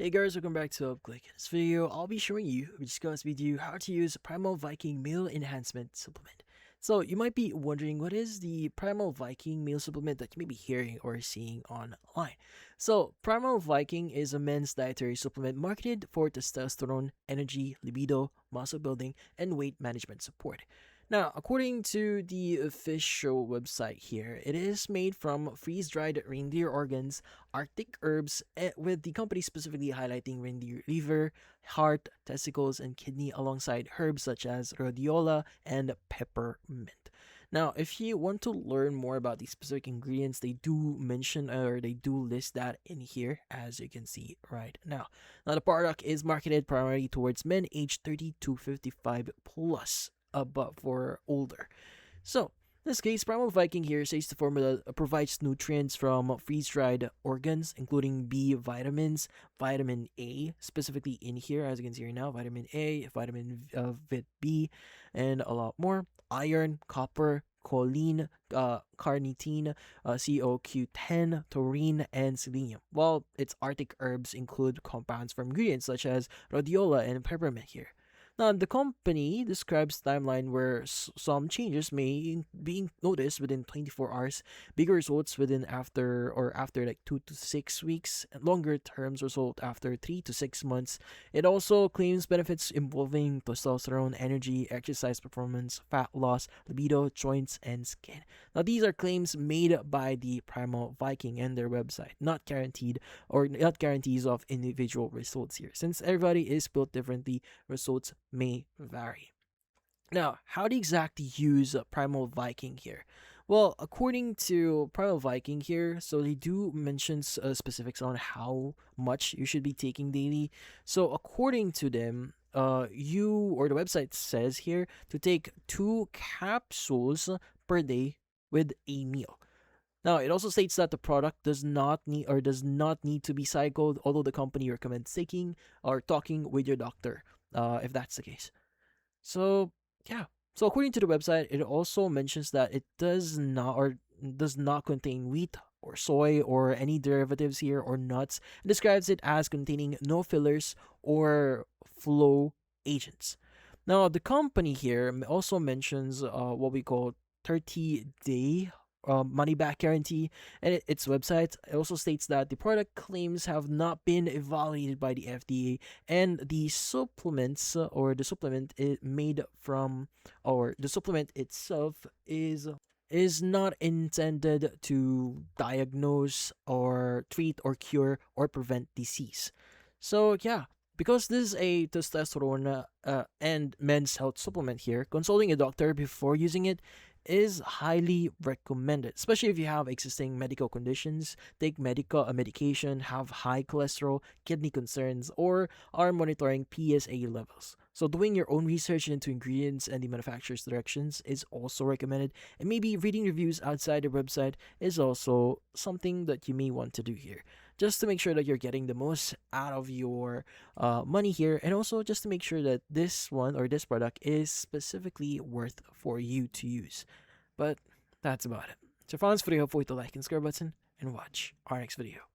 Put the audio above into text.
Hey guys, welcome back to Upclick. In this video, I'll be showing you, we discuss with you how to use Primal Viking Meal Enhancement Supplement. So you might be wondering what is the Primal Viking Meal Supplement that you may be hearing or seeing online. So Primal Viking is a men's dietary supplement marketed for testosterone, energy, libido, muscle building, and weight management support. Now, according to the official website here, it is made from freeze-dried reindeer organs, Arctic herbs, with the company specifically highlighting reindeer liver, heart, testicles, and kidney alongside herbs such as rhodiola and peppermint. Now, if you want to learn more about these specific ingredients, they do mention or they do list that in here, as you can see right now. Now, the product is marketed primarily towards men aged 30 to 55 plus above or older. So, in this case, Primal Viking here says the formula provides nutrients from freeze-dried organs, including B vitamins, vitamin A, specifically in here, as you can see right now, vitamin A, vitamin Vit B, and a lot more. Iron, copper, choline, carnitine, CoQ10, taurine, and selenium. While its Arctic herbs include compounds from ingredients such as rhodiola and peppermint here. Now, the company describes timeline where some changes may be noticed within 24 hours, bigger results within after like 2 to 6 weeks, and longer terms result after 3 to 6 months. It also claims benefits involving testosterone, energy, exercise performance, fat loss, libido, joints, and skin. Now, these are claims made by the Primal Viking and their website, not guaranteed or not guarantees of individual results here. Since everybody is built differently, results may vary. Now, how do you exactly use Primal Viking here? Well, according to Primal Viking here, so they do mention specifics on how much you should be taking daily. So according to them, you or the website says here to take 2 capsules per day with a meal. Now, it also states that the product does not need to be cycled, although the company recommends taking or talking with your doctor, if that's the case. So yeah. So according to the website, it also mentions that it does not contain wheat or soy or any derivatives here or nuts. It describes it as containing no fillers or flow agents. Now, the company here also mentions what we call 30-day money back guarantee, and its website also states that the product claims have not been evaluated by the FDA, and the supplements or the supplement it made from or the supplement itself is not intended to diagnose or treat or cure or prevent disease. So yeah, because this is a testosterone and men's health supplement here, consulting a doctor before using it is highly recommended, especially if you have existing medical conditions, take medication, have high cholesterol, kidney concerns, or are monitoring PSA levels. So doing your own research into ingredients and the manufacturer's directions is also recommended, and maybe reading reviews outside the website is also something that you may want to do here, just to make sure that you're getting the most out of your money here, and also just to make sure that this one or this product is specifically worth for you to use. But that's about it. So if you found this video helpful, hit the like and subscribe button and watch our next video.